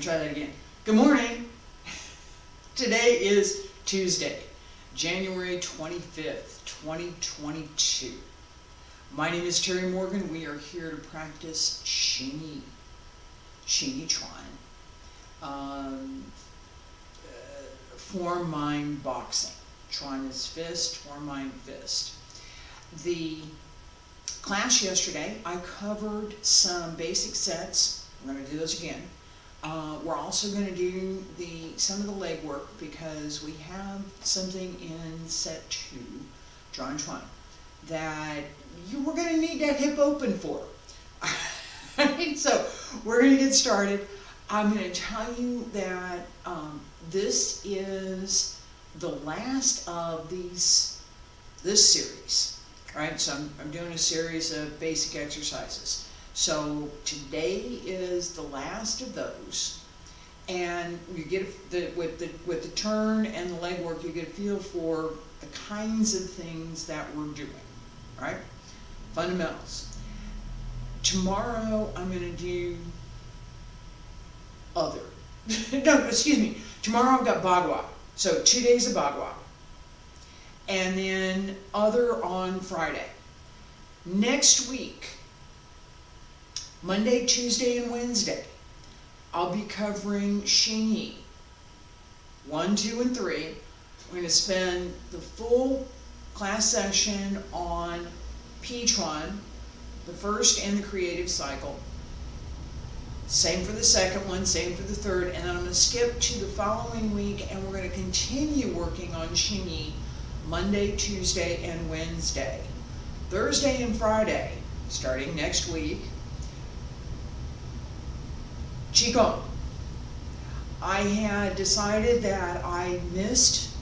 try that again. Good morning. Today is Tuesday, January 25th, 2022. My name is Terry Morgan. We are here to practice Xingyi Chuan, form, mind, boxing. Chuan is fist, form, mind, fist. The class yesterday, I covered some basic sets. We're going to do those again. We're also going to do some of the leg work because we have something in set 2, draw and Chuan, that we're going to need that hip open for. So we're going to get started. I'm going to tell you that this is the last of this series, right? So I'm doing a series of basic exercises. So today is the last of those, and you get with the turn and the leg work, you get a feel for the kinds of things that we're doing, right? Fundamentals. Tomorrow I'm going to do other. No, excuse me. Tomorrow I've got Bagua. So 2 days of Bagua. And then other on Friday. Next week, Monday, Tuesday, and Wednesday, I'll be covering Xingyi 1, 2, and 3. We're going to spend the full class session on Chuan, the first and the creative cycle. Same for the second one, same for the third, and then I'm going to skip to the following week, and we're going to continue working on Xingyi Monday, Tuesday, and Wednesday. Thursday and Friday, starting next week, Qigong. I had decided that I missed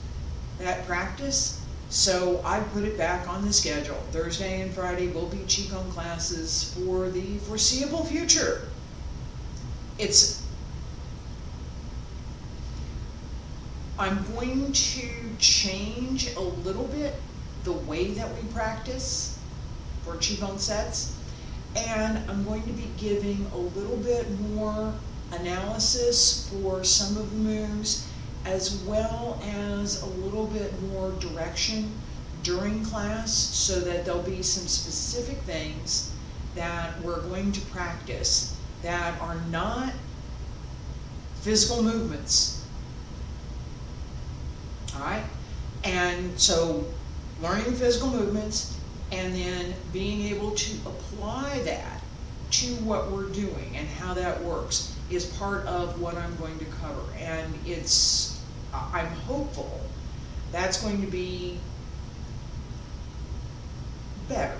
that practice, so I put it back on the schedule. Thursday and Friday will be Qigong classes for the foreseeable future. I'm going to change a little bit the way that we practice for Qigong sets. And I'm going to be giving a little bit more analysis for some of the moves, as well as a little bit more direction during class, so that there'll be some specific things that we're going to practice that are not physical movements. All right? And so learning physical movements, and then being able to apply that to what we're doing and how that works is part of what I'm going to cover. And I'm hopeful that's going to be better.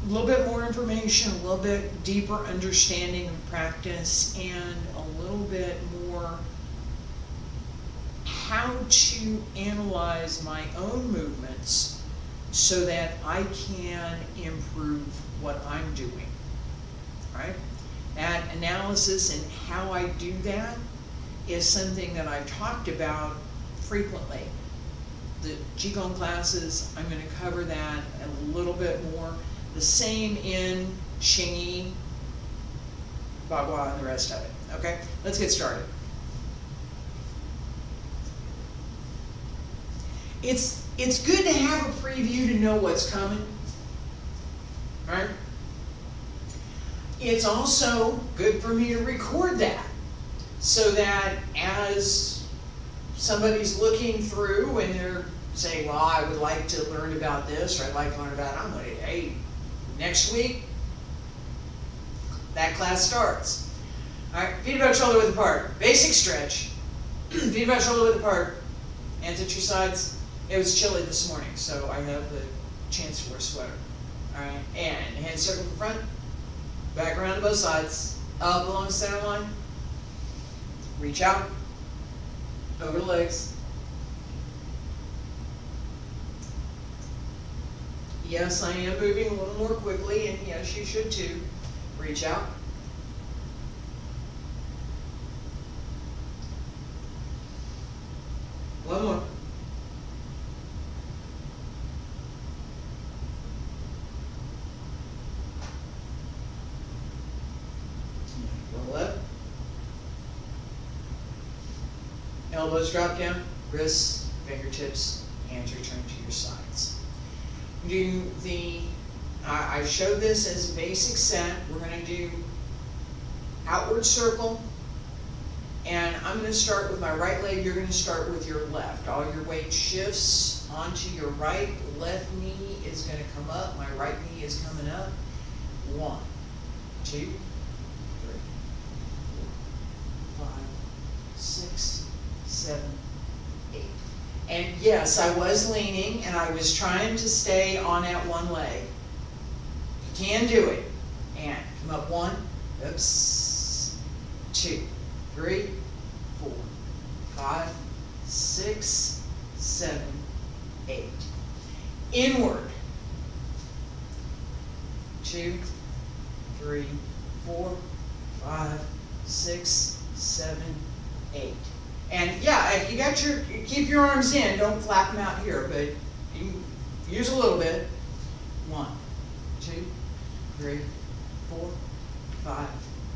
A little bit more information, a little bit deeper understanding of practice, and a little bit more how to analyze my own movements so that I can improve what I'm doing, right? That analysis and how I do that is something that I've talked about frequently. The Qigong classes, I'm going to cover that a little bit more. The same in Xingyi, Bagua, and the rest of it. Okay, let's get started. It's good to have a preview to know what's coming, right? It's also good for me to record that, so that as somebody's looking through and they're saying, well, I would like to learn about this, or I'd like to learn about, I'm going to, hey, next week, that class starts. All right, feet about shoulder width apart. Basic stretch. Feet about shoulder width apart. Hands at your sides. It was chilly this morning, so I have the chance to wear a sweater. All right, and hand circle in front, back around to both sides, up along the center line. Reach out, over the legs. Yes, I am moving a little more quickly, and yes, you should too. Reach out. One more. Elbows drop down, wrists, fingertips, hands return to your sides. Do the, I showed this as a basic set. We're going to do outward circle. And I'm going to start with my right leg. You're going to start with your left. All your weight shifts onto your right. Left knee is going to come up. My right knee is coming up. 1, 2, 3, 4, 5, 6, 7, 8. And yes, I was leaning and I was trying to stay on that one leg. You can do it. And come up 1, oops, 2, 3, 4, 5, 6, 7, 8. Inward. 2, 3, 4, 5, 6, 7, 8. And yeah, if you got your, keep your arms in, don't flap them out here, but you can use a little bit. 1, 2, 3, 4, 5,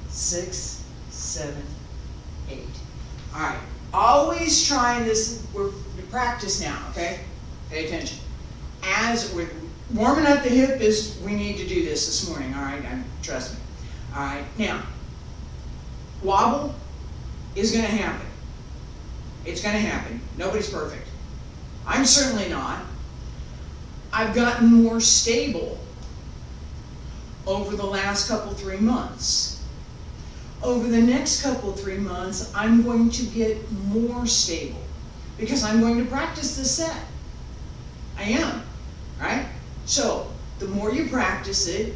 6, 7, 8. All right. Always try this. We're practice now, okay? Pay attention. As we're warming up the hip, is we need to do this morning. All right, trust me. All right. Now, wobble is going to happen. It's going to happen. Nobody's perfect. I'm certainly not. I've gotten more stable over the last couple 3 months. Over the next couple 3 months, I'm going to get more stable because I'm going to practice this set. I am, right? So, the more you practice it,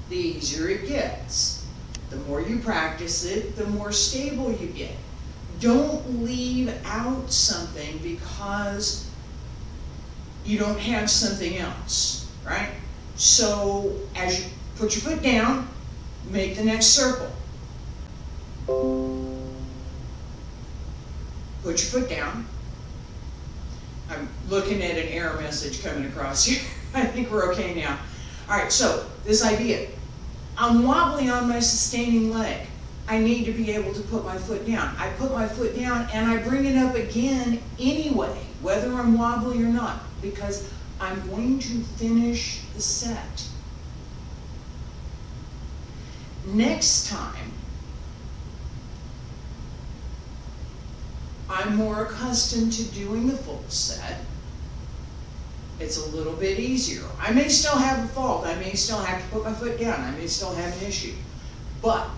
the easier it gets. The more you practice it, the more stable you get. Don't leave out something because you don't have something else, right? So, as you put your foot down, make the next circle. Put your foot down. I'm looking at an error message coming across here. I think we're okay now. All right, so this idea. I'm wobbling on my sustaining leg. I need to be able to put my foot down. I put my foot down and I bring it up again anyway, whether I'm wobbly or not, because I'm going to finish the set. Next time, I'm more accustomed to doing the full set. It's a little bit easier. I may still have a fault. I may still have to put my foot down. I may still have an issue. But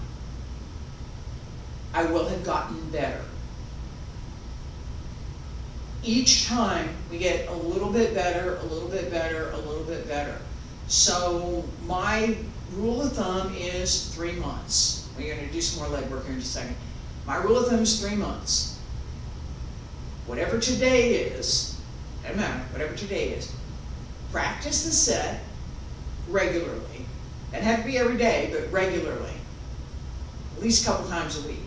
I will have gotten better. Each time we get a little bit better, a little bit better, a little bit better. So my rule of thumb is 3 months. We're going to do some more leg work here in just a second. My rule of thumb is 3 months. Whatever today is, doesn't matter, whatever today is, practice the set regularly. Doesn't have to be every day, but regularly. At least a couple times a week.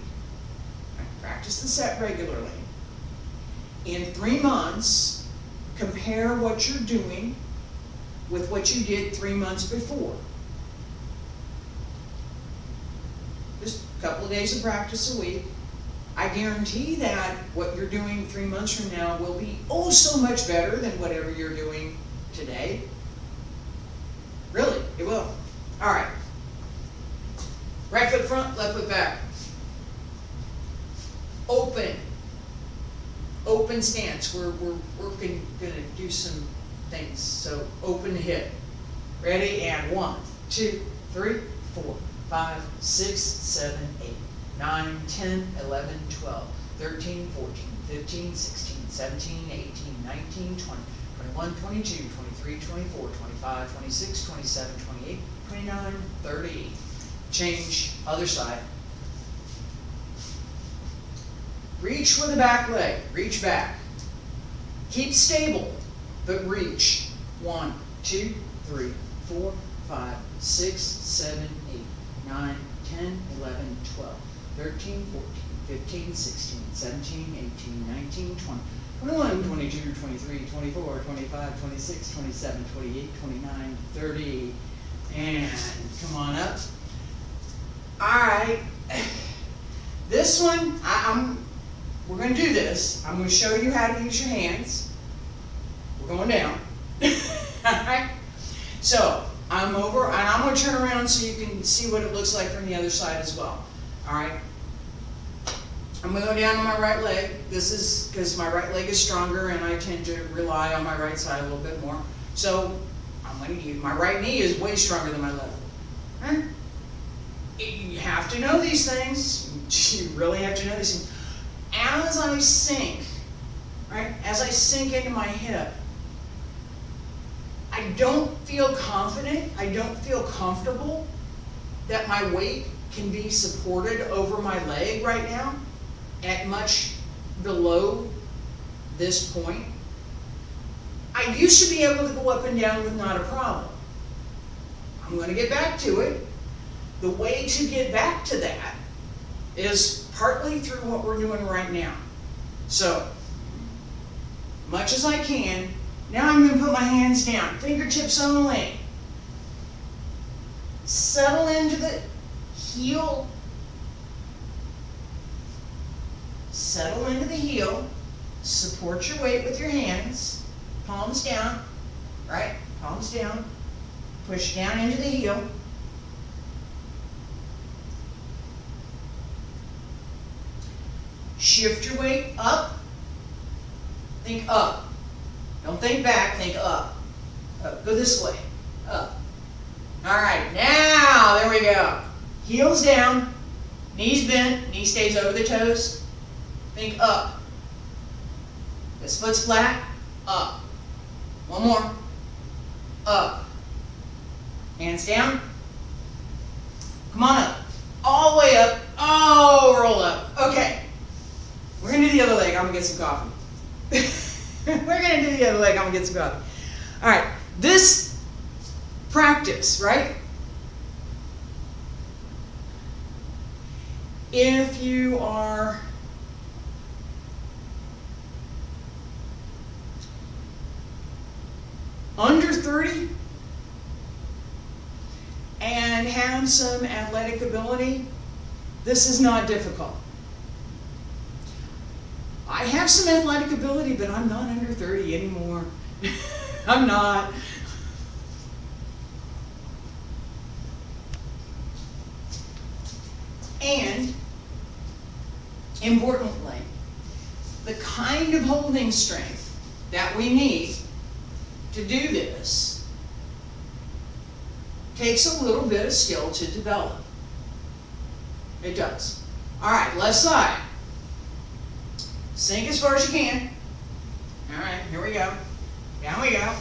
Practice the set regularly. In 3 months, compare what you're doing with what you did 3 months before. Just a couple of days of practice a week. I guarantee that what you're doing 3 months from now will be oh so much better than whatever you're doing today. Really, it will. All right. Right foot front, left foot back. Open. Open stance. We're going to do some things. So open hip. Ready? And 1, 2, 3, 4, 5, 6, 7, 8. 9, 10, 11, 12, 13, 14, 15, 16, 17, 18, 19, 20, 21, 22, 23, 24, 25, 26, 27, 28, 29, 30. Change, other side. Reach with the back leg, reach back. Keep stable, but reach. 1, 2, 3, 4, 5, 6, 7, 8, 9, 10, 11, 12. 13, 14, 15, 16, 17, 18, 19, 20, 21, 22, 23, 24, 25, 26, 27, 28, 29, 30. And come on up. All right. This one, we're going to do this. I'm going to show you how to use your hands. We're going down. Alright? So, I'm over, and I'm going to turn around so you can see what it looks like from the other side as well. Alright? I'm going to go down on my right leg. This is because my right leg is stronger and I tend to rely on my right side a little bit more. So, I'm going to use, my right knee is way stronger than my left. Right? You have to know these things. You really have to know these things. As I sink, right? As I sink into my hip, I don't feel confident, I don't feel comfortable that my weight can be supported over my leg right now at much below this point. I used to be able to go up and down with not a problem. I'm going to get back to it. The way to get back to that is partly through what we're doing right now. So, much as I can, now I'm going to put my hands down, fingertips only. Settle into the heel. Settle into the heel. Support your weight with your hands. Palms down, right? Palms down. Push down into the heel. Shift your weight up. Think up. Don't think back, think up. Up. Go this way. Up. Alright, now, there we go. Heels down, knees bent, knee stays over the toes. Think up. This foot's flat, up. One more. Up. Hands down. Come on up. All the way up. Oh, roll up. Okay. We're going to do the other leg. I'm going to get some coffee. We're going to do the other leg. I'm going to get some coffee. All right. This practice, right? If you are under 30 and have some athletic ability, this is not difficult. I have some athletic ability, but I'm not under 30 anymore. I'm not. And, importantly, the kind of holding strength that we need to do this takes a little bit of skill to develop. It does. All right, left side. Sink as far as you can. All right, here we go. Down we go.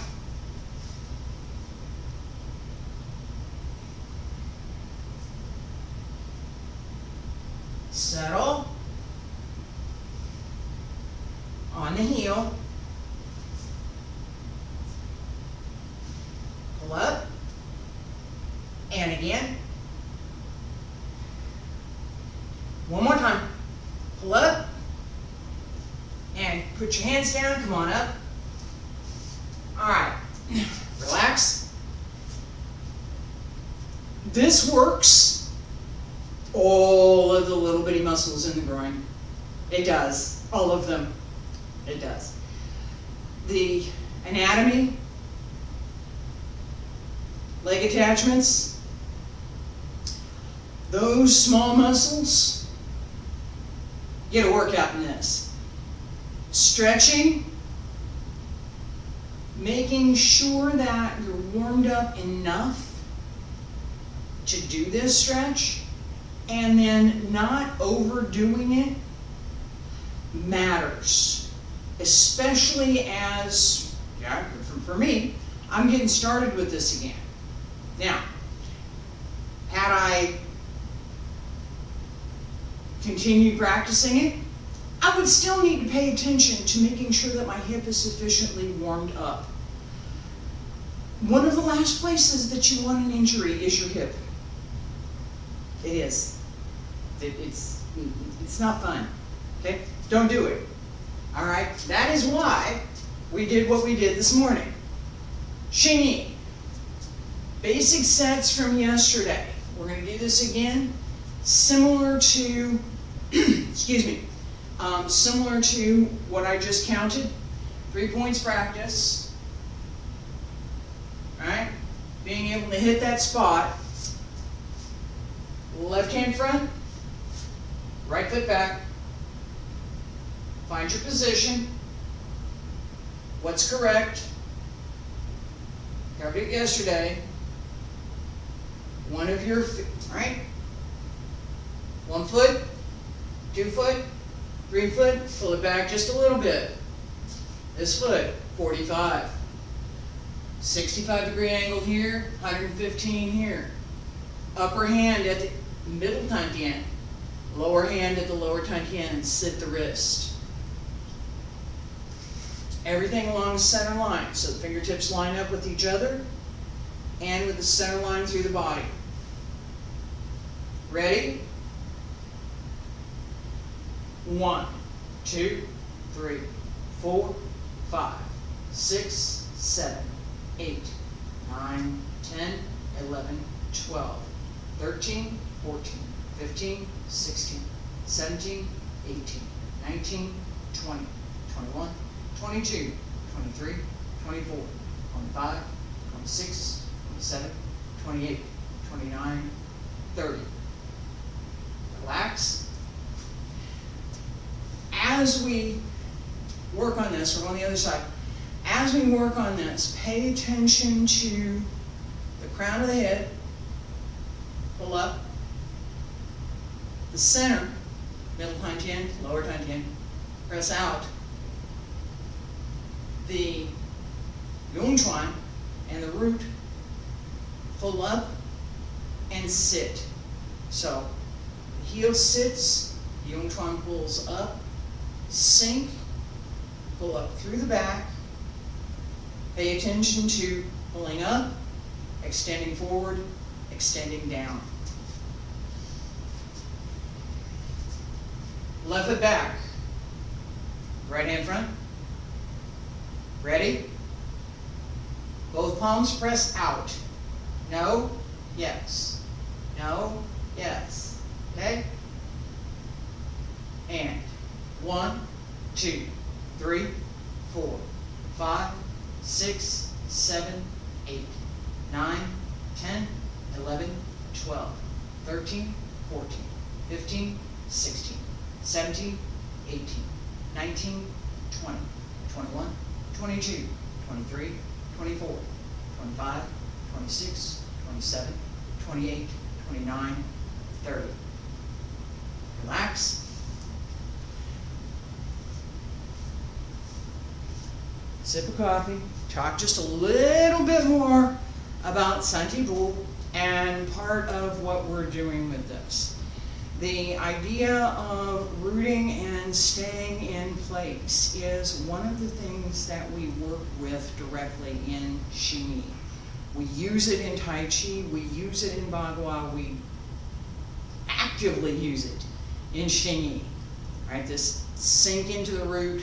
Settle on the heel. Pull up. And again. One more time. Pull up. And put your hands down. Come on up. All right. Relax. This works all of the little bitty muscles in the groin. It does. All of them. It does. The anatomy, leg attachments, those small muscles get a workout in this. Stretching, making sure that you're warmed up enough to do this stretch, and then not overdoing it matters. Especially as, yeah, for me, I'm getting started with this again. Now, had I continued practicing it, I would still need to pay attention to making sure that my hip is sufficiently warmed up. One of the last places that you want an injury is your hip. It is. It's not fun. Okay? Don't do it. All right? That is why we did what we did this morning. Xingyi. Basic sets from yesterday. We're going to do this again. Similar to, excuse me, Similar to what I just counted, 3 points practice. Alright? Being able to hit that spot. Left hand front, right foot back. Find your position. What's correct? Covered it yesterday. One of your feet, right? 1 foot, 2 foot, 3 foot, pull it back just a little bit. This foot, 45. 65-degree angle here, 115 here. Upper hand at the middle tantien. Lower hand at the lower tantien and sit the wrist. Everything along the center line, so the fingertips line up with each other and with the center line through the body. Ready? 1, 2, 3, 4, 5, 6, 7, 8, 9, 10, 11, 12, 13, 14, 15, 16, 17, 18, 19, 20, 21, 22, 23, 24, 25, 26, 27, 28, 29, 30. Relax. As we work on this, we're on the other side. As we work on this, pay attention to the crown of the head. Pull up. The center, middle tantien, lower tantien. Press out. The Yongchuan and the root, pull up and sit. So the heel sits, the Yongchuan pulls up, sink, pull up through the back. Pay attention to pulling up, extending forward, extending down. Left foot back, right hand front. Ready? Both palms press out. No, yes. No, yes. Okay? And 1, 2, 3, 4, 5, 6, 7, 8, 9, 10, 11, 12, 13, 14, 15, 16, 17, 18, 19, 20, 21, 22, 23, 24, 25, 26, 27, 28, 29, 30. Relax. Sip of coffee. Talk just a little bit more about Santi Bu and part of what we're doing with this. The idea of rooting and staying in place is one of the things that we work with directly in Xingyi. We use it in Tai Chi, we use it in Bagua, we actively use it in Xingyi. Right? This sink into the root,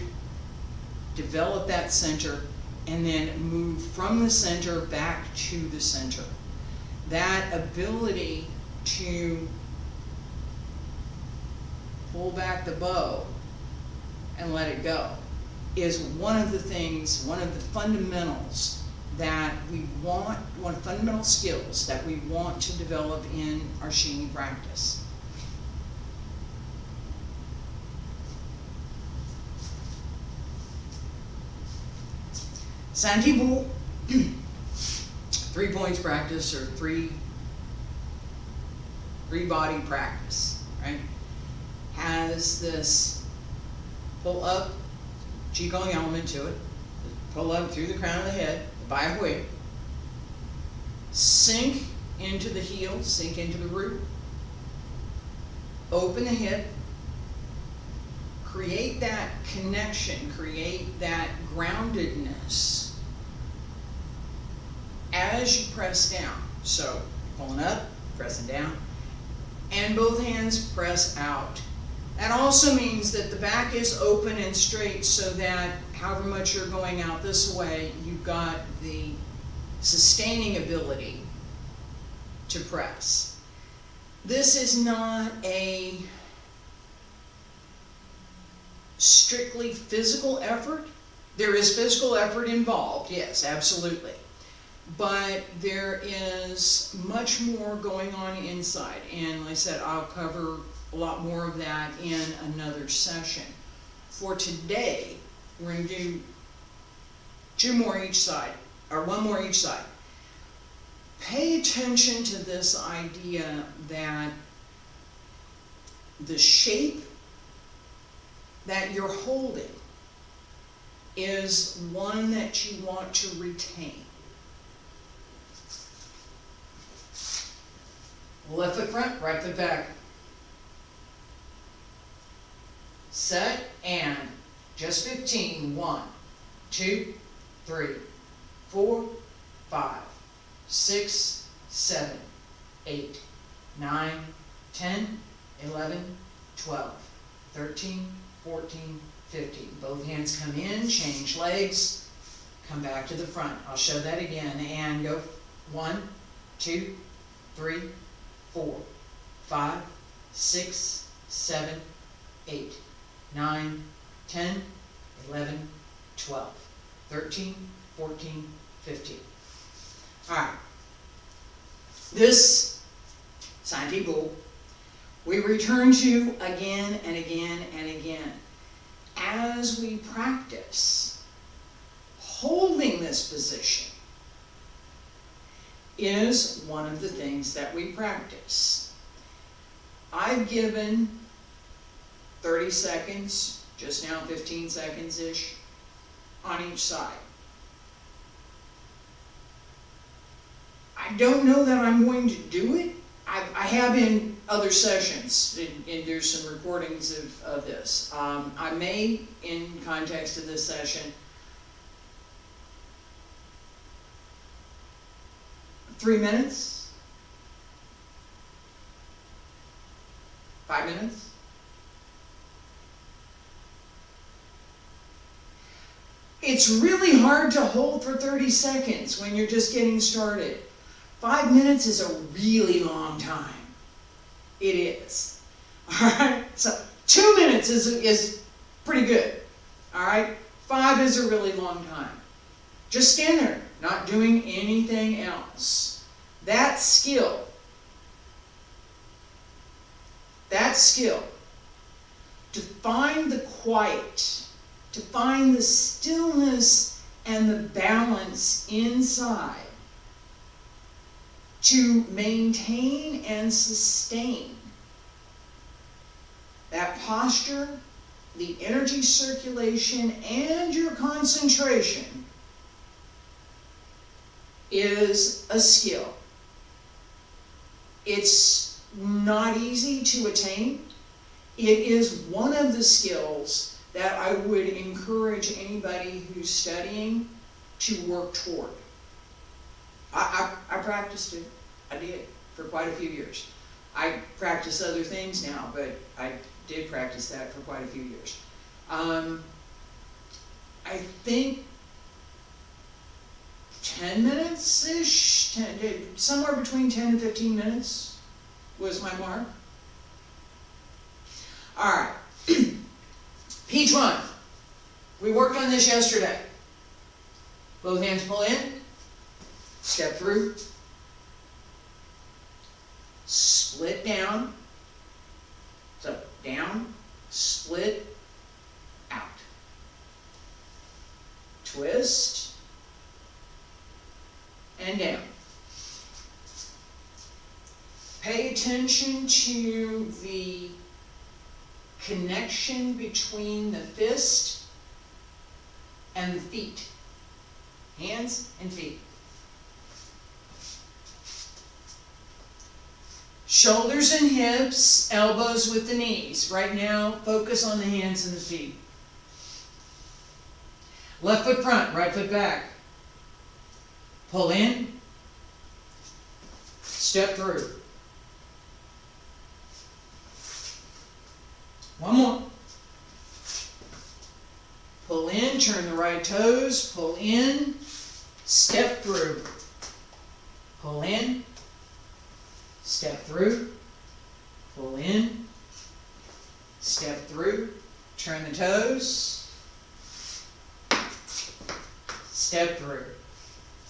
develop that center, and then move from the center back to the center. That ability to pull back the bow and let it go is one of the things, one of the fundamentals that we want, one of the fundamental skills that we want to develop in our Xingyi practice. Santi Bu, 3 points practice or three body practice, right? Has this pull up Qigong element to it. Pull up through the crown of the head, the Bai Hui. Sink into the heel, sink into the root. Open the hip. Create that connection, create that groundedness as you press down. So, pulling up, pressing down, and both hands press out. That also means that the back is open and straight so that however much you're going out this way, you've got the sustaining ability to press. This is not a strictly physical effort. There is physical effort involved, yes, absolutely. But there is much more going on inside. And like I said, I'll cover a lot more of that in another session. For today, we're going to do 2 more each side, or 1 more each side. Pay attention to this idea that the shape that you're holding is one that you want to retain. Left foot front, right foot back. Set and just 15. 1, 2, 3, 4, 5, 6, 7, 8, 9, 10, 11, 12, 13, 14, 15. Both hands come in, change legs, come back to the front. I'll show that again and go 1, 2, 3, 4, 5, 6, 7, 8, 9, 10, 11, 12, 13, 14, 15. Alright. This Xingyi Bu we return to again and again and again as we practice. Holding this position is one of the things that we practice. I've given 30 seconds, just now 15 seconds-ish, on each side. I don't know that I'm going to do it. I have in other sessions, and there's some recordings of this. I may, in context of this session, 3 minutes? 5 minutes? It's really hard to hold for 30 seconds when you're just getting started. 5 minutes is a really long time. It is. Alright? So 2 minutes is pretty good. Alright? 5 is a really long time. Just stand there, not doing anything else. That skill, to find the quiet, to find the stillness and the balance inside, to maintain and sustain that posture, the energy circulation, and your concentration is a skill. It's not easy to attain. It is one of the skills that I would encourage anybody who's studying to work toward. I practiced it. I did for quite a few years. I practice other things now, but I did practice that for quite a few years. I think 10 minutes-ish, somewhere between 10 and 15 minutes was my mark. All right, Peach 1. We worked on this yesterday. Both hands pull in, step through, split down, so down, split, out. Twist, and down. Pay attention to the connection between the fist and the feet. Hands and feet. Shoulders and hips, elbows with the knees. Right now, focus on the hands and the feet. Left foot front, right foot back. Pull in, step through. One more. Pull in, turn the right toes, pull in, step through. Pull in, step through, pull in, step through, turn the toes, step through.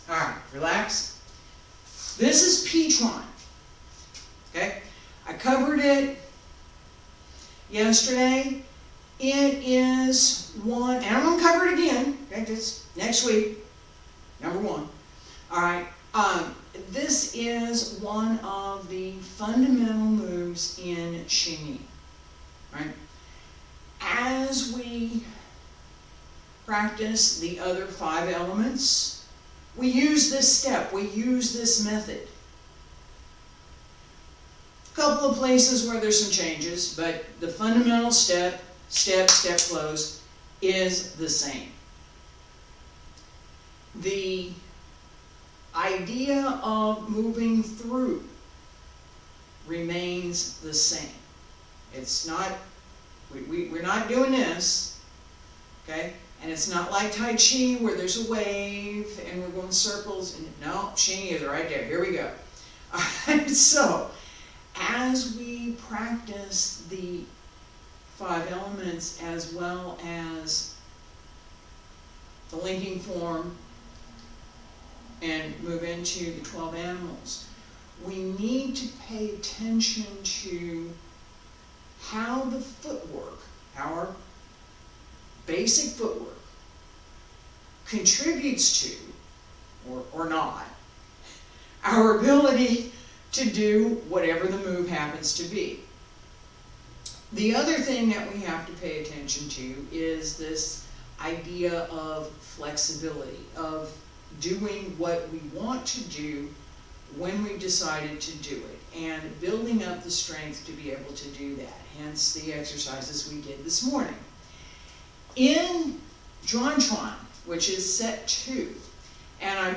All right, relax. This is P-tron, okay? I covered it yesterday. It is one, and I'm gonna cover it again, okay, just next week, number one. All right, this is one of the fundamental moves in Xingyi, right? As we practice the other 5 elements, we use this step, we use this method. A couple of places where there's some changes, but the fundamental step, step, close, is the same. The idea of moving through remains the same. It's not, we're not doing this, okay? And it's not like Tai Chi where there's a wave and we're going circles. And no, Xingyi is right there. Here we go. All right, so as we practice the 5 elements as well as the linking form and move into the 12 animals, we need to pay attention to how the footwork, our basic footwork, contributes to, or not, our ability to do whatever the move happens to be. The other thing that we have to pay attention to is this idea of flexibility, of doing what we want to do when we've decided to do it, and building up the strength to be able to do that, hence the exercises we did this morning. In Zhuan, which is set 2, and I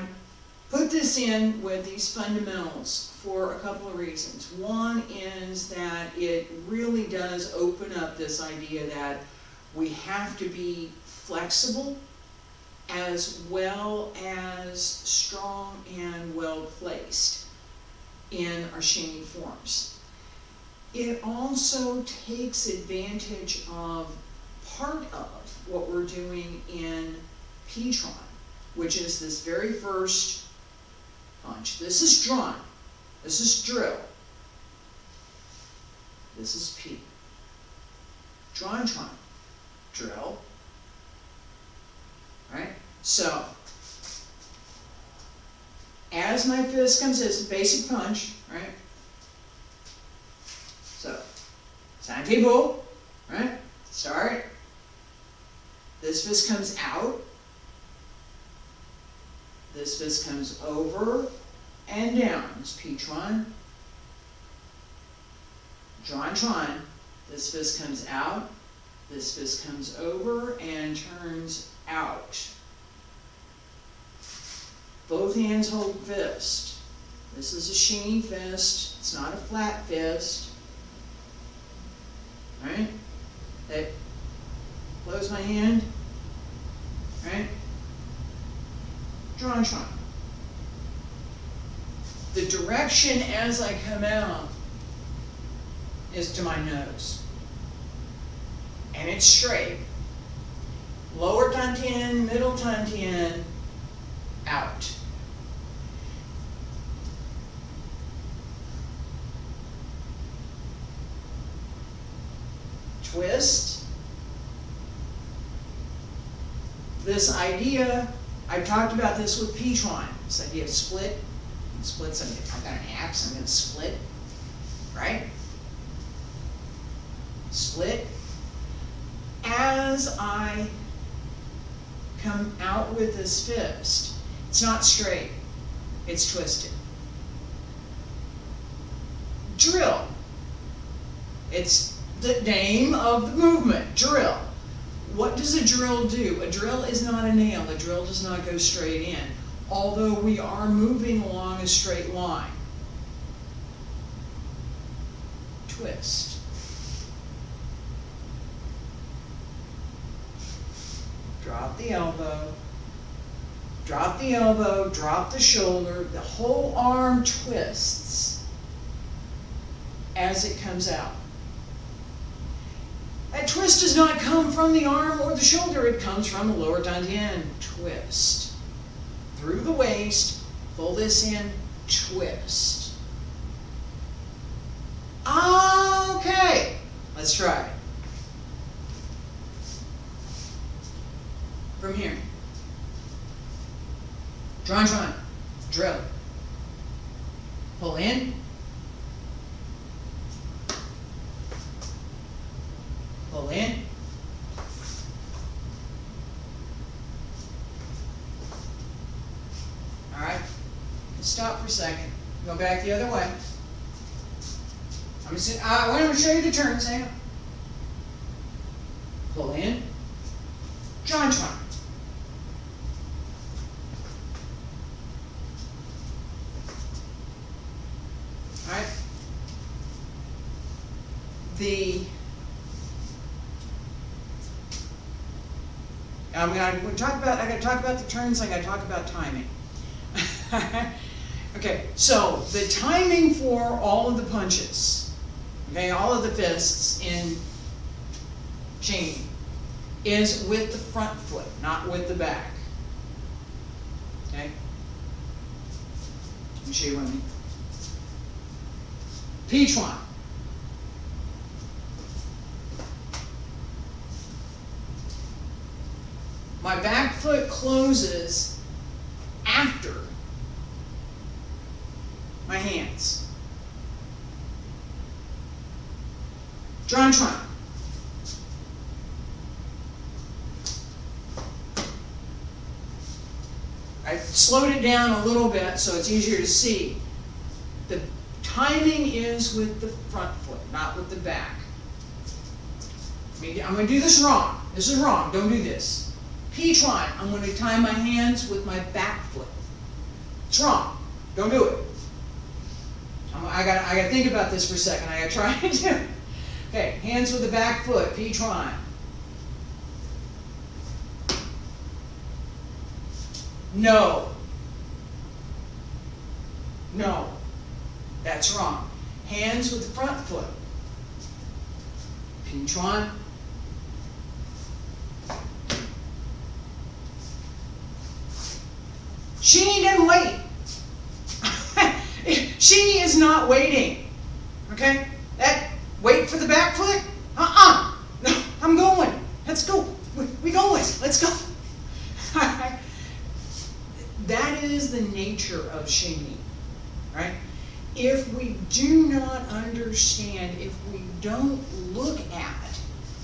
put this in with these fundamentals for a couple of reasons. One is that it really does open up this idea that we have to be flexible as well as strong and well placed in our Xingyi forms. It also takes advantage of part of what we're doing in P-tron, which is this very first punch. This is drawn. This is drill. This is P. Drawn, drill. Right? So, as my fist comes in, it's a basic punch, right? So, Santibu, right? Start. This fist comes out. This fist comes over and down. It's P-tron. Tron. This fist comes out. This fist comes over and turns out. Both hands hold fist. This is a Xingyi fist. It's not a flat fist. Right? That, close my hand. Right? Tron. The direction as I come out is to my nose. And it's straight. Lower Tantian, middle Tantian, out. Twist. This idea, I talked about this with P-tron, this idea of split. Split something. I've got an axe, I'm going to split. Right? Split. As I come out with this fist, it's not straight, it's twisted. Drill. It's the name of the movement, drill. What does a drill do? A drill is not a nail. A drill does not go straight in, although we are moving along a straight line. Twist. Drop the elbow, drop the elbow, drop the shoulder. The whole arm twists as it comes out. That twist does not come from the arm or the shoulder, it comes from the lower dantian. Twist. Through the waist, pull this in, twist. Okay, let's try it. From here. Zhuan, drill. Pull in. Pull in. All right. Stop for a second. Go back the other way. I'm going to show you the turns. Hang on. Pull in. Zhuan. All right. I got to talk about the turns. I got to talk about timing. Okay, so the timing for all of the punches, okay, all of the fists in Xingyi is with the front foot, not with the back. Okay? Let me show you what I mean. Pichuan. My back foot closes after my hands. Zhuan. I slowed it down a little bit so it's easier to see. The timing is with the front foot, not with the back. I'm going to do this wrong. This is wrong. Don't do this. Pichuan, I'm going to tie my hands with my back foot. It's wrong. Don't do it. I got to think about this for a second. I got to try it too. Okay, hands with the back foot. Pichuan. No. No. That's wrong. Hands with the front foot. Pichuan. Xingyi didn't wait. Xingyi is not waiting. Okay? Wait for the back foot? No, I'm going. Let's go. We going. Let's go. That is the nature of Xingyi. Right? If we do not understand, if we don't look at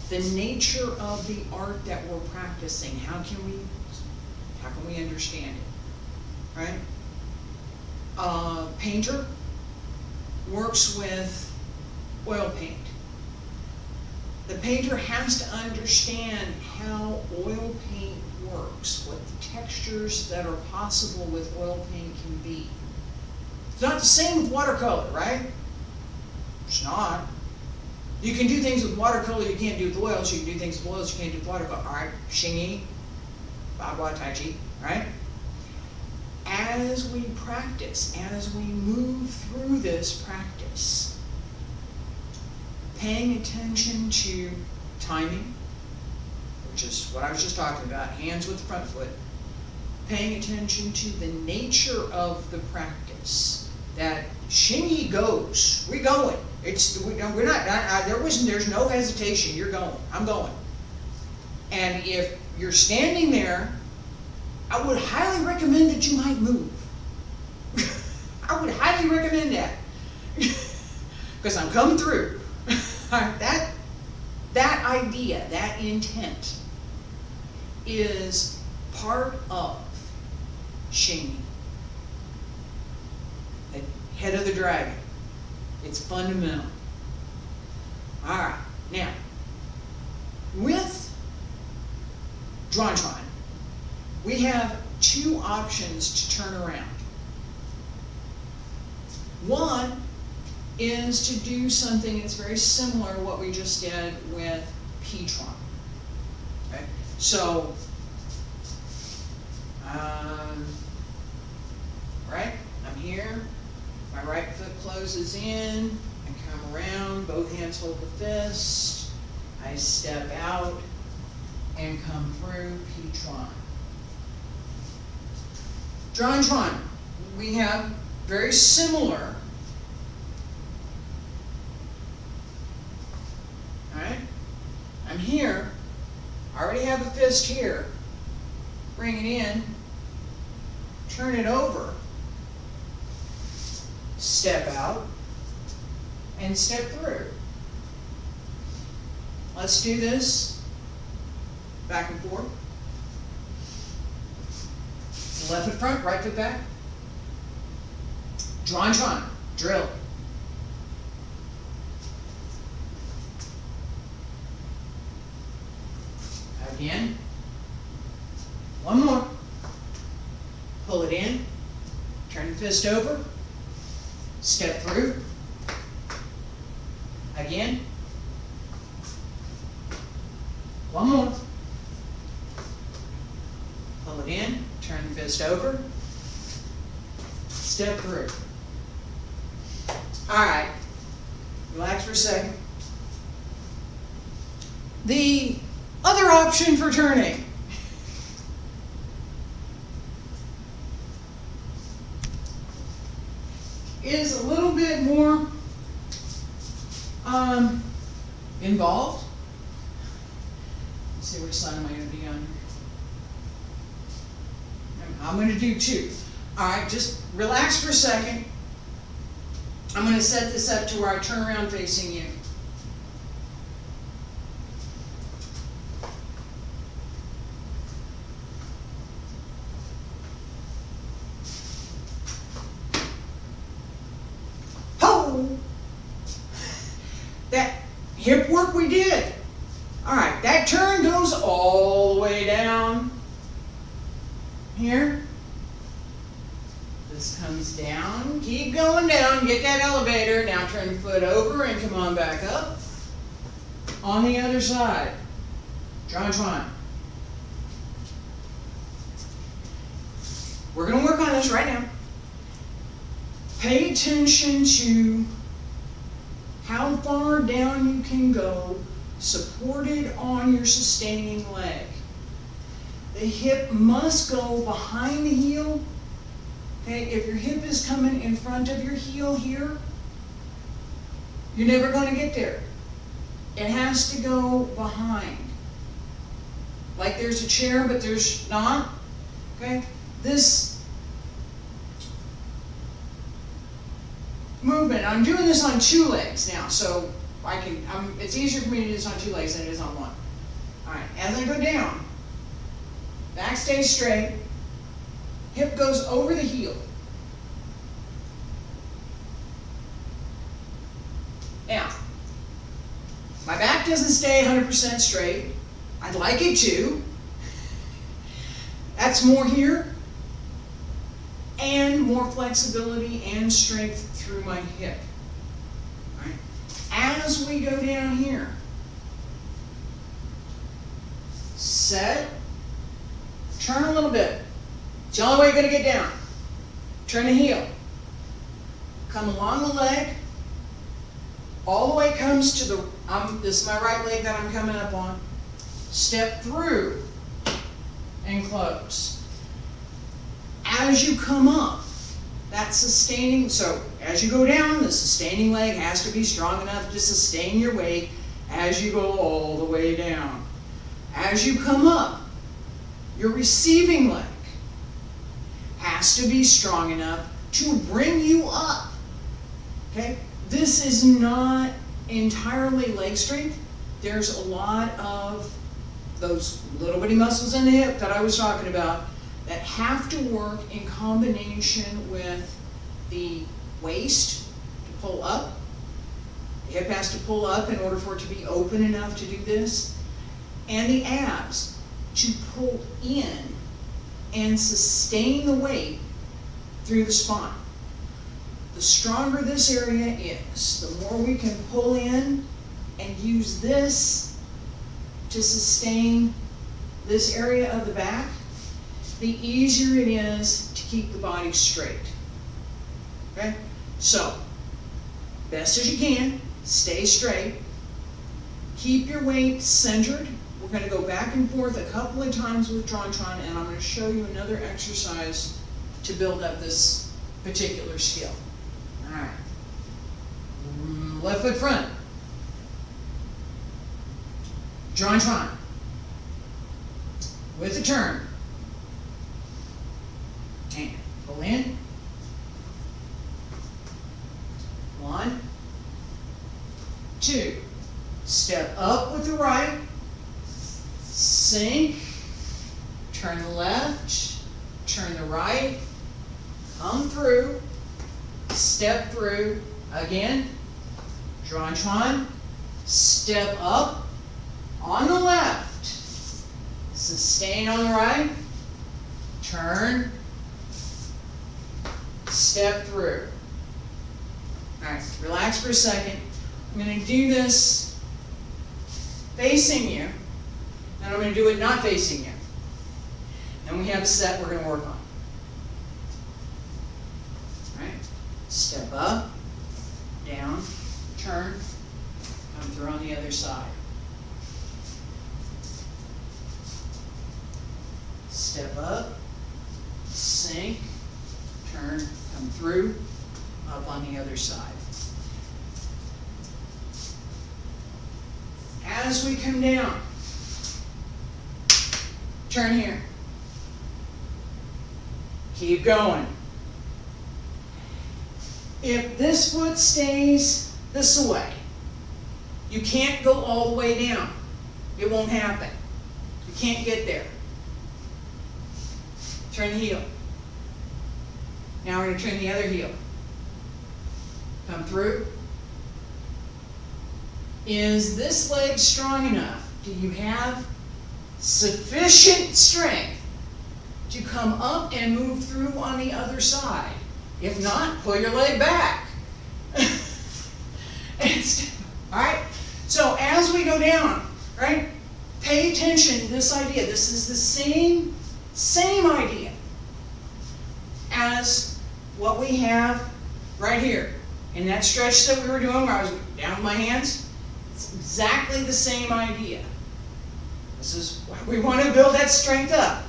the nature of the art that we're practicing, how can we understand it? Right? Painter works with oil paint. The painter has to understand how oil paint works, what the textures that are possible with oil paint can be. It's not the same with watercolor, right? It's not. You can do things with watercolor you can't do with oils. You can do things with oils you can't do with watercolor. All right, Xingyi, Bagua, Tai Chi, right? As we practice, as we move through this practice, paying attention to timing, which is what I was just talking about, hands with the front foot, paying attention to the nature of the practice, that Xingyi goes, we're going. There's no hesitation, you're going, I'm going. And if you're standing there, I would highly recommend that you might move. I would highly recommend that. Because I'm coming through. That idea, that intent is part of Xingyi. The head of the dragon. It's fundamental. Alright, now, with Zhuan, we have two options to turn around. One is to do something that's very similar to what we just did with Pichuan. Okay? So, right, I'm here, my right foot closes in, I come around, both hands hold the fist, I step out and come through P-tron. Drawn-tron, we have very similar. Alright? I'm here, I already have a fist here. Bring it in, turn it over, step out, and step through. Let's do this back and forth. Left foot front, right foot back. Drawn, drill. Again. One more. Pull it in. Turn the fist over. Step through. Again. One more. Pull it in. Turn the fist over. Step through. All right. Relax for a second. The other option for turning. Is a little bit more involved. Let's see, which side am I going to be on? I'm going to do two. All right, just relax for a second. I'm going to set this up to where I turn around facing you. That hip work we did. All right, that turn goes all the way down here. This comes down, keep going down, get that elevator. Now turn the foot over and come on back up. On the other side. Drawn. We're going to work on this right now. Pay attention to how far down you can go, supported on your sustaining leg. The hip must go behind the heel. Okay, if your hip is coming in front of your heel here, you're never going to get there. It has to go behind. Like there's a chair, but there's not. Okay, this movement, I'm doing this on two legs now, so I can, it's easier for me to do this on two legs than it is on one. Alright, as I go down, back stays straight, hip goes over the heel. Now, my back doesn't stay 100% straight. I'd like it to. That's more here. And more flexibility and strength through my hip. All right. As we go down here, set, turn a little bit. It's the only way you're going to get down. Turn the heel. Come along the leg. All the way comes to the, this is my right leg that I'm coming up on. Step through and close. As you come up, that's sustaining. So as you go down, the sustaining leg has to be strong enough to sustain your weight as you go all the way down. As you come up, your receiving leg has to be strong enough to bring you up. Okay? This is not entirely leg strength. There's a lot of those little bitty muscles in the hip that I was talking about that have to work in combination with the waist to pull up. The hip has to pull up in order for it to be open enough to do this. And the abs to pull in and sustain the weight through the spine. The stronger this area is, the more we can pull in and use this to sustain this area of the back, the easier it is to keep the body straight. Okay? So, best as you can, stay straight. Keep your weight centered. We're going to go back and forth a couple of times with Zhuangchuan, and I'm going to show you another exercise to build up this particular skill. All right. Left foot front. Zhuangchuan. With a turn. And pull in. 1, 2. Step up with the right. Sink. Turn the left. Turn the right. Come through. Step through. Again. Zhuangchuan. Step up on the left. Sustain on the right. Turn. Step through. Alright, relax for a second. I'm going to do this facing you, and I'm going to do it not facing you. Then we have a set we're going to work on. Alright, step up, down, turn, come through on the other side. Step up, sink, turn, come through, up on the other side. As we come down, turn here. Keep going. If this foot stays this way, you can't go all the way down. It won't happen. You can't get there. Turn the heel. Now we're going to turn the other heel. Come through. Is this leg strong enough? Do you have sufficient strength to come up and move through on the other side? If not, pull your leg back. Alright? So as we go down, right, pay attention to this idea. This is the same idea as what we have right here. In that stretch that we were doing where I was down with my hands, it's exactly the same idea. This is why we want to build that strength up.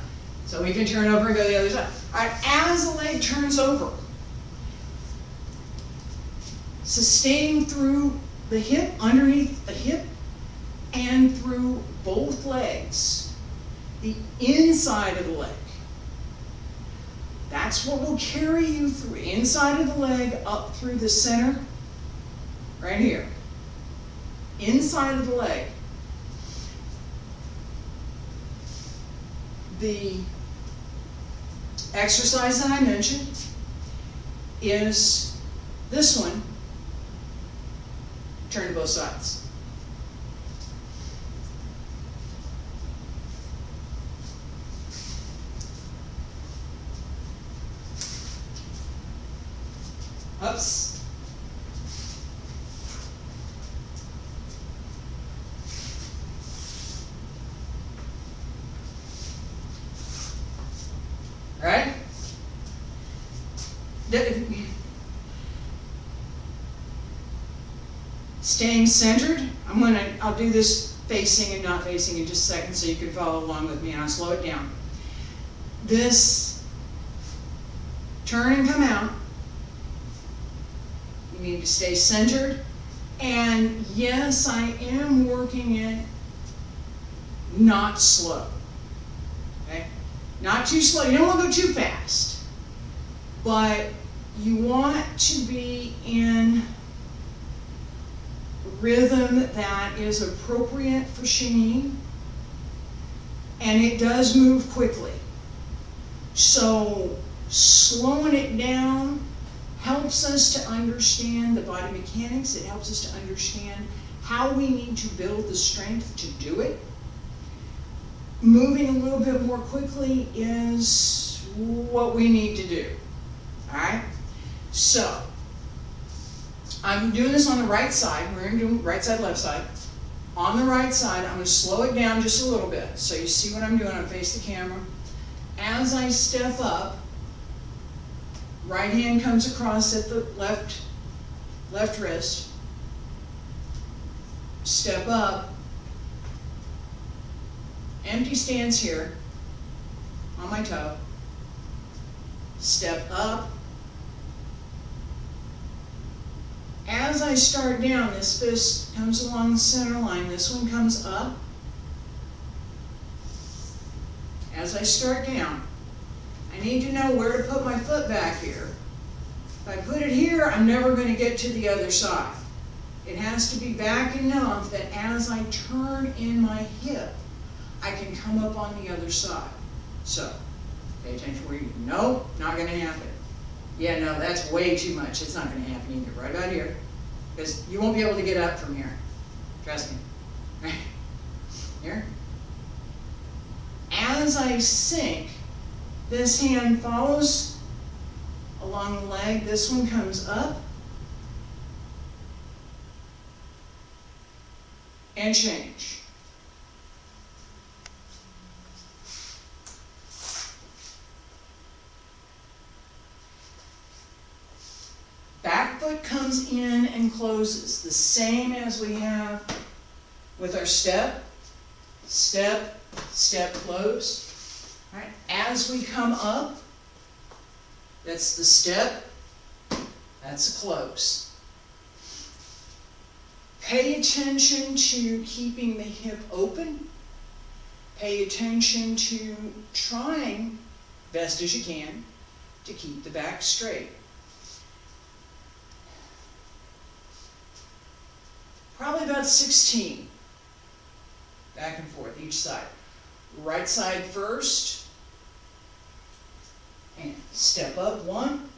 So we can turn over and go to the other side. All right, as the leg turns over, sustain through the hip, underneath the hip, and through both legs, the inside of the leg. That's what will carry you through, inside of the leg, up through the center, right here. Inside of the leg. The exercise that I mentioned is this one, turn to both sides. Ups. All right? Staying centered. I'll do this facing and not facing in just a second so you can follow along with me, and I'll slow it down. This turn and come out. You need to stay centered. And yes, I am working it not slow. Okay? Not too slow. You don't want to go too fast. But you want to be in rhythm that is appropriate for Xingyi. And it does move quickly. So slowing it down helps us to understand the body mechanics. It helps us to understand how we need to build the strength to do it. Moving a little bit more quickly is what we need to do. All right? So, I'm doing this on the right side. We're going to do right side, left side. On the right side, I'm going to slow it down just a little bit. So you see what I'm doing. I'm face the camera. As I step up, right hand comes across at the left wrist. Step up, empty stance here, on my toe, step up. As I start down, this fist comes along the center line, this one comes up. As I start down, I need to know where to put my foot back here. If I put it here, I'm never going to get to the other side. It has to be back enough that as I turn in my hip, I can come up on the other side. So, pay attention where you, no, not going to happen. Yeah, no, that's way too much. It's not going to happen either. Right about here. Because you won't be able to get up from here. Trust me. Right? Here. As I sink, this hand follows along the leg. This one comes up. And change. Back foot comes in and closes, the same as we have with our step, step, step, close. All right. As we come up, that's the step, that's a close. Pay attention to keeping the hip open. Pay attention to trying, best as you can, to keep the back straight. Probably about 16. Back and forth, each side. Right side first. And step up, 1.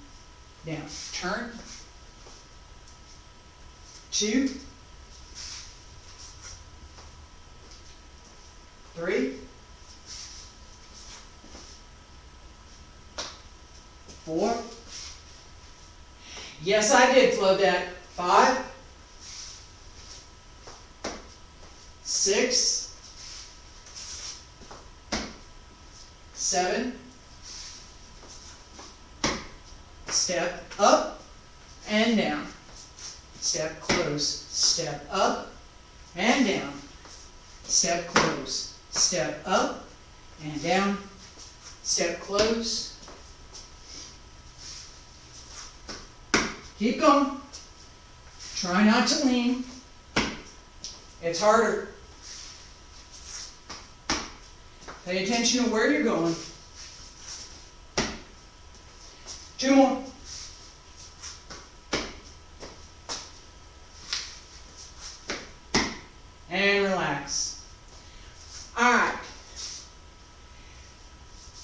Down, turn. 2. 3. 4. Yes, I did float that. 5. 6. 7. Step up and down. Step close. Step up and down. Step close. Step up and down. Step close. Keep going. Try not to lean. It's harder. Pay attention to where you're going. 2 more. And relax. All right.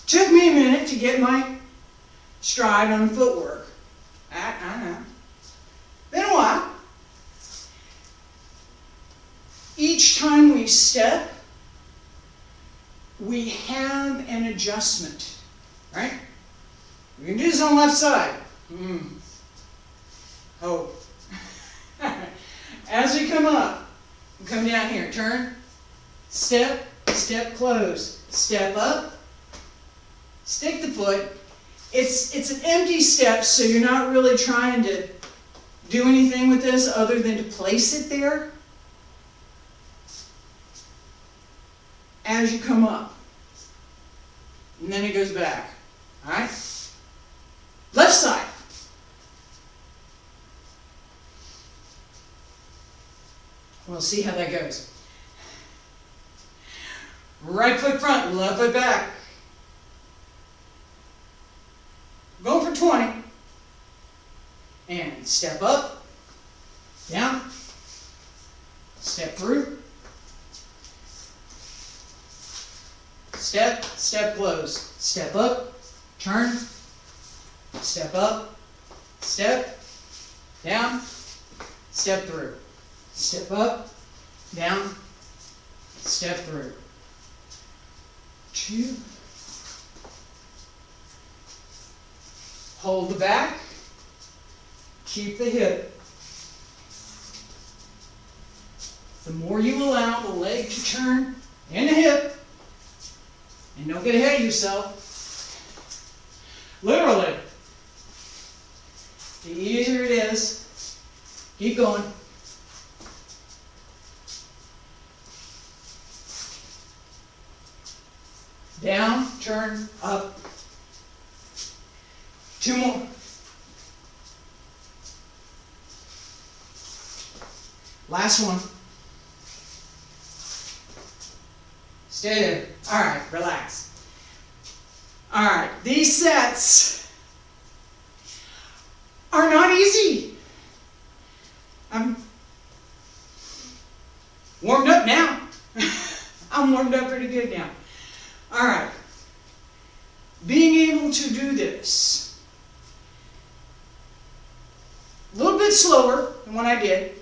Took me a minute to get my stride on the footwork. I know. Been a while. Each time we step, we have an adjustment, right? We can do this on the left side. Oh. As we come up, we come down here, turn, step, step, close, step up, stick the foot. It's an empty step, so you're not really trying to do anything with this other than to place it there as you come up. And then it goes back. All right? Left side. We'll see how that goes. Right foot front, left foot back. Go for 20. And step up, down, step through, step, step, close, step up, turn, step up, step, down, step through, step up, down, step through. 2. Hold the back. Keep the hip. The more you allow the leg to turn and the hip, and don't get ahead of yourself, literally, the easier it is. Keep going. down, turn, up. 2 more. Last one. Stay there. All right, relax. All right, these sets are not easy. I'm warmed up now. I'm warmed up pretty good now. All right. Being able to do this a little bit slower than what I did,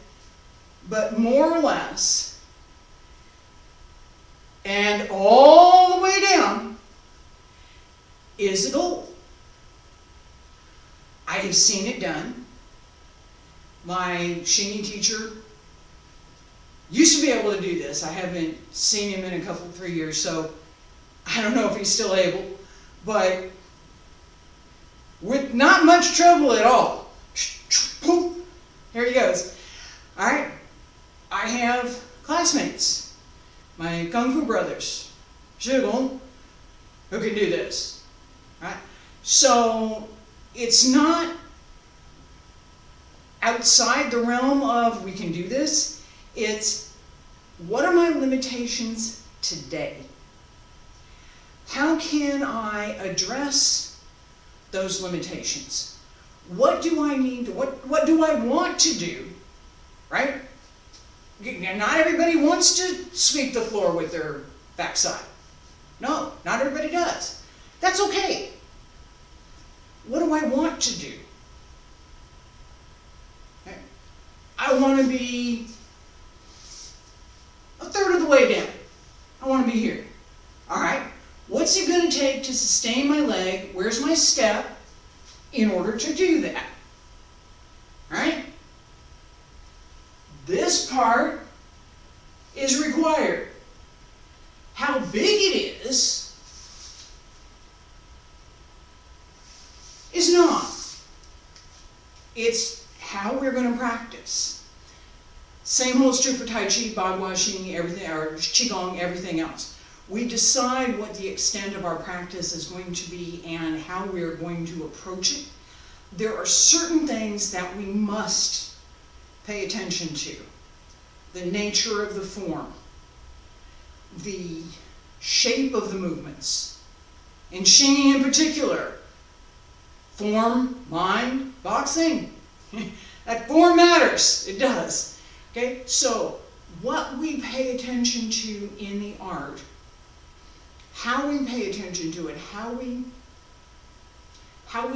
but more or less, and all the way down is the goal. I have seen it done. My Xingyi teacher used to be able to do this. I haven't seen him in a couple, 3 years, so I don't know if he's still able, but with not much trouble at all. There he goes. All right. I have classmates, my Kung Fu brothers, Zhigong, who can do this. All right. So it's not outside the realm of we can do this. It's what are my limitations today? How can I address those limitations? What do I need to, what do I want to do, right? Not everybody wants to sweep the floor with their backside. No, not everybody does. That's okay. What do I want to do? Okay. I want to be a third of the way down. I want to be here. All right. What's it going to take to sustain my leg? Where's my step in order to do that? All right? This part is required. How big it is not. It's how we're going to practice. Same holds true for Tai Chi, Bagua, Xingyi, everything, or Qigong, everything else. We decide what the extent of our practice is going to be and how we are going to approach it. There are certain things that we must pay attention to. The nature of the form, the shape of the movements. In Xingyi in particular, form, mind, boxing. That form matters. It does. Okay? So, what we pay attention to in the art, how we pay attention to it, how we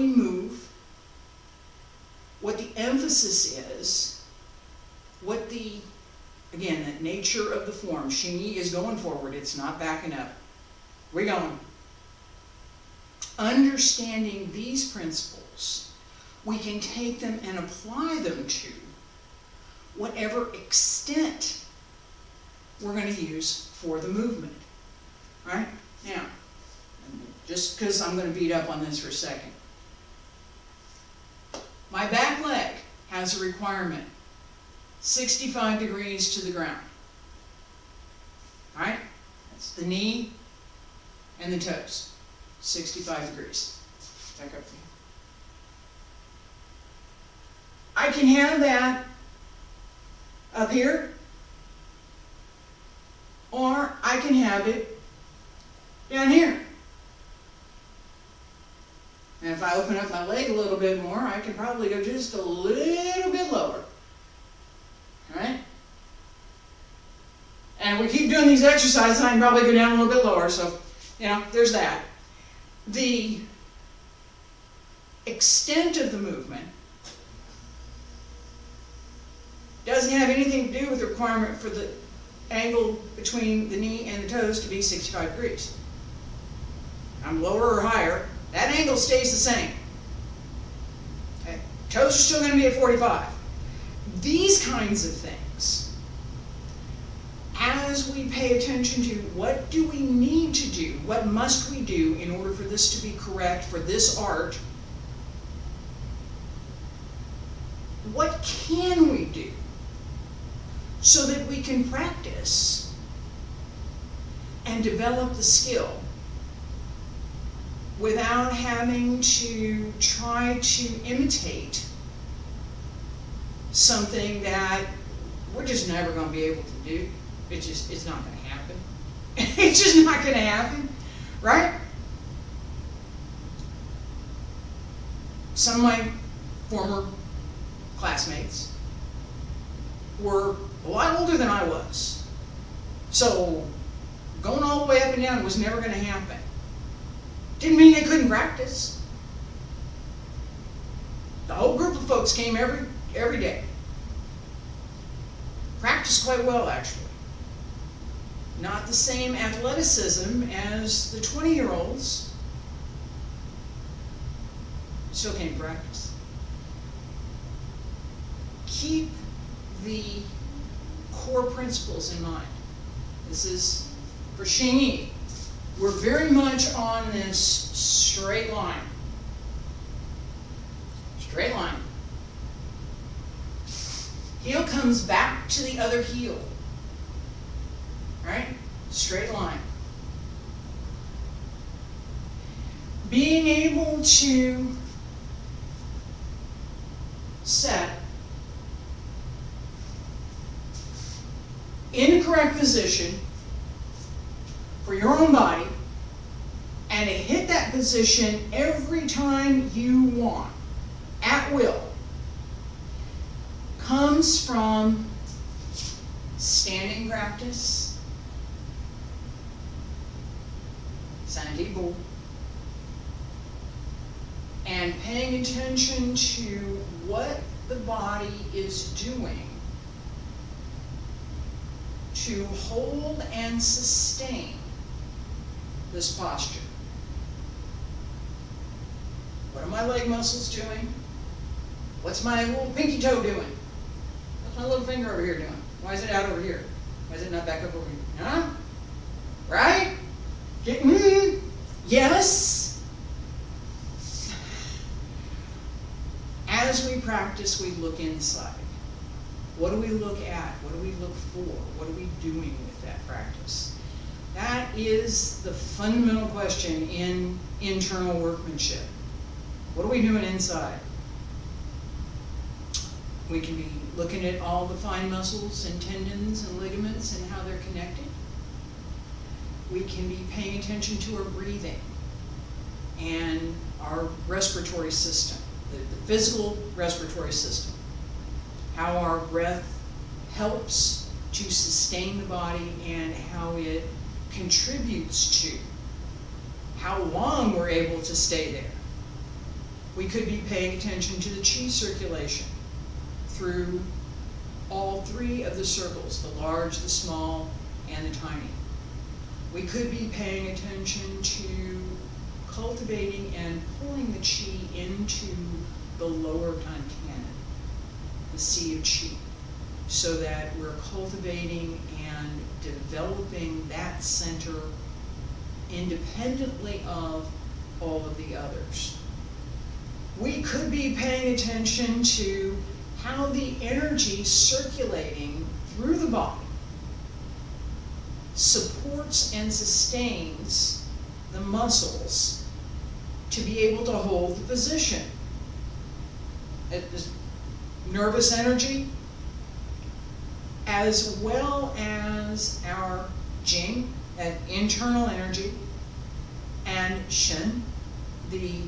move, what the emphasis is, what the, again, the nature of the form. Xingyi is going forward. It's not backing up. We're going. Understanding these principles, we can take them and apply them to whatever extent we're going to use for the movement. All right? Now, just because I'm going to beat up on this for a second. My back leg has a requirement, 65 degrees to the ground. All right? That's the knee and the toes, 65 degrees. Back up here. I can have that up here, or I can have it down here. And if I open up my leg a little bit more, I can probably go just a little bit lower. All right? And we keep doing these exercises, I can probably go down a little bit lower, so, you know, there's that. The extent of the movement doesn't have anything to do with the requirement for the angle between the knee and the toes to be 65 degrees. I'm lower or higher, that angle stays the same. Okay? Toes are still going to be at 45. These kinds of things, as we pay attention to what do we need to do, what must we do in order for this to be correct for this art, what can we do so that we can practice and develop the skill without having to try to imitate something that we're just never going to be able to do. It's not going to happen. It's just not going to happen, right? Some of my former classmates were a lot older than I was. So going all the way up and down was never going to happen. Didn't mean they couldn't practice. The whole group of folks came every day. Practiced quite well, actually. Not the same athleticism as the 20-year-olds. Still came to practice. Keep the core principles in mind. This is for Xingyi. We're very much on this straight line. Straight line. Heel comes back to the other heel. Right? Straight line. Being able to set in a correct position for your own body and to hit that position every time you want, at will, comes from standing practice, Sandy Bull, and paying attention to what the body is doing to hold and sustain this posture. What are my leg muscles doing? What's my little pinky toe doing? What's my little finger over here doing? Why is it out over here? Why is it not back up over here? Huh? Right? Yes? As we practice, we look inside. What do we look at? What do we look for? What are we doing with that practice? That is the fundamental question in internal workmanship. What are we doing inside? We can be looking at all the fine muscles and tendons and ligaments and how they're connected. We can be paying attention to our breathing and our respiratory system, the physical respiratory system. How our breath helps to sustain the body and how it contributes to how long we're able to stay there. We could be paying attention to the chi circulation through all three of the circles, the large, the small, and the tiny. We could be paying attention to cultivating and pulling the chi into the lower dantian, the sea of chi, so that we're cultivating and developing that center independently of all of the others. We could be paying attention to how the energy circulating through the body supports and sustains the muscles to be able to hold the position. This nervous energy, as well as our Jing, that internal energy, and Shen, the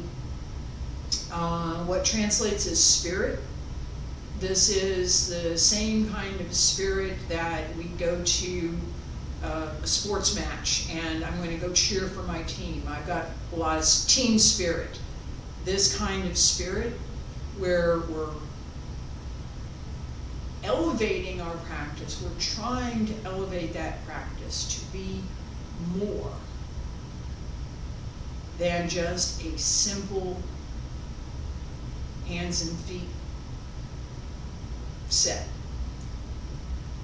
what translates as spirit. This is the same kind of spirit that we go to a sports match and I'm going to go cheer for my team. I've got a lot of team spirit. This kind of spirit where we're elevating our practice. We're trying to elevate that practice to be more than just a simple hands and feet set.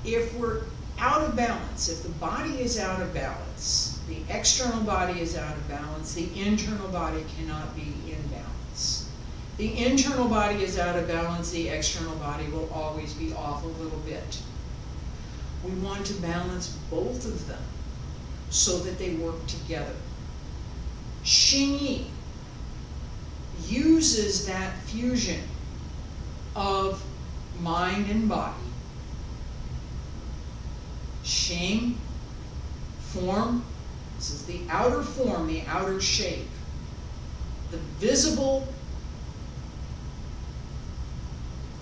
If we're out of balance, if the body is out of balance, the external body is out of balance, the internal body cannot be in balance. The internal body is out of balance, the external body will always be off a little bit. We want to balance both of them so that they work together. Xingyi uses that fusion of mind and body. Xing, form, this is the outer form, the outer shape. The visible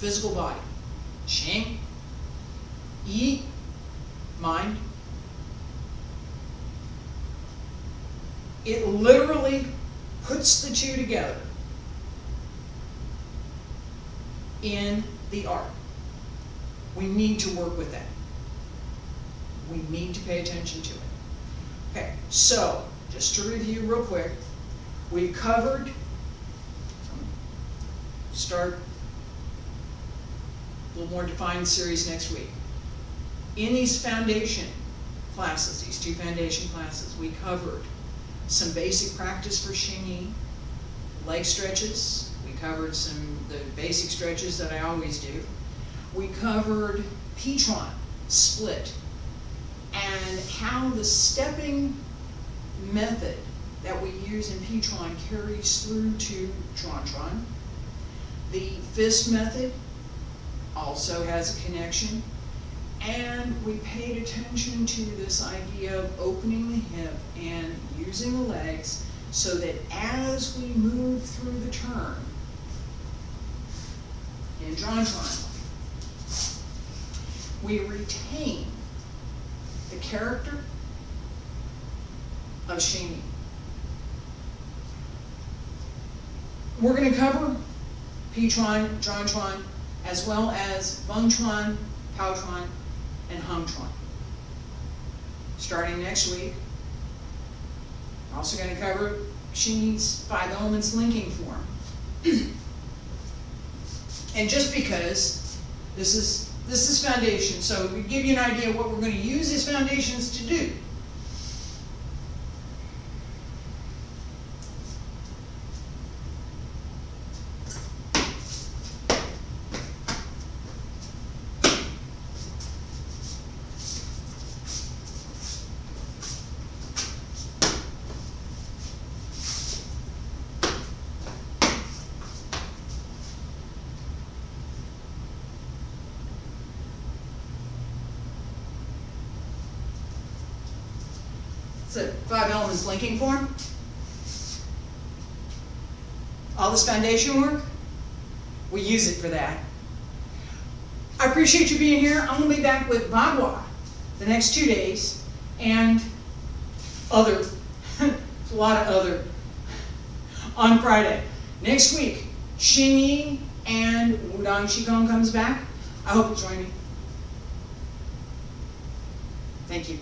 body. Xing, Yi, mind. It literally puts the two together in the art. We need to work with that. We need to pay attention to it. Okay, so just to review real quick, we covered, start a little more defined series next week. In these foundation classes, these two foundation classes, we covered some basic practice for Xingyi, leg stretches. We covered the basic stretches that I always do. We covered P-tron, split, and how the stepping method that we use in P-tron carries through to Tron-tron. The fist method also has a connection. And we paid attention to this idea of opening the hip and using the legs so that as we move through the turn in Tron-tron, we retain the character of Xingyi. We're going to cover P-tron, Tron-tron, as well as Bung-tron, Pao-tron, and Hung-tron. Starting next week, we're also going to cover Xingyi's 5 elements linking form. And just because this is foundation, so we give you an idea of what we're going to use these foundations to do. It's a 5 elements linking form. All this foundation work, we use it for that. I appreciate you being here. I'm going to be back with Bagua the next 2 days and other, a lot of other, on Friday. Next week, Xingyi and Wudang Qigong comes back. I hope you join me. Thank you.